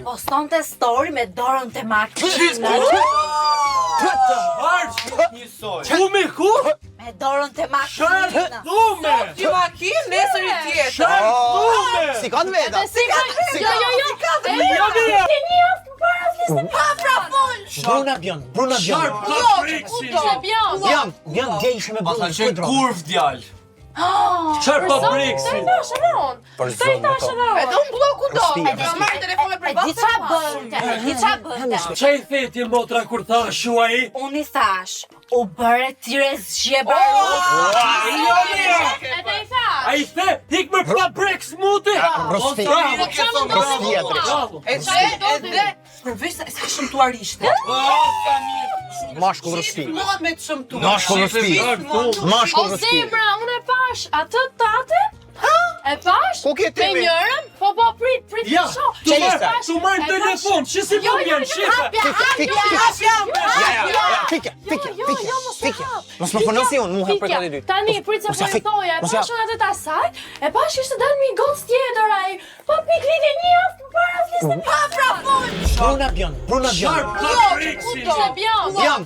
Postonte story me dorën te makinën. Ku me ku? Me dorën te makinën. Dhume! Ti makinë, nesër i tjetër. Dhume! Si kanë veda? Jo. Ja mira! Ti njoftë para flisë pa pra fol. Bruna Bjorn. Sharp ka Brixin! Bjorn dje ishe me Ata Bruna. qenë kurv djal. Sharp ka Brixin! Për zonë. Edhe unë bloku do. Shtija. Ka marrë telefon me Di qa bënte? Qa i theti motra kur tha shuaj? Unë i thash, u bëre tire zgjebarut. Edhe i tha. A i the, hik me pra Brix muti! Rosti. Rostia Brix. Edhe përveç se s'ka shëmtuar ishte. Mashkull Rosti. Gjithmonë me të shëmtuar. Mashkull Rosti. Mashkull Rosti. Zebra, unë e pash, atë tate? E pash? Ku ke ti Me me? njërën? Po, prit Ja, të shoh. tu marrë telefon, që si po vjen, shife! Fikja. Mos më përnosi unë, muha për të dy. Tani, prit se Mos ja po i fik, thoja, e mos ja- pashën atë të asaj, e pash ishte dalë mi gocë tjetër ai. Po piklitje një javë për para fliste pa pra fol. Bruna Bjorn. Sharp ka Brixin! Bjorn. Bjorn.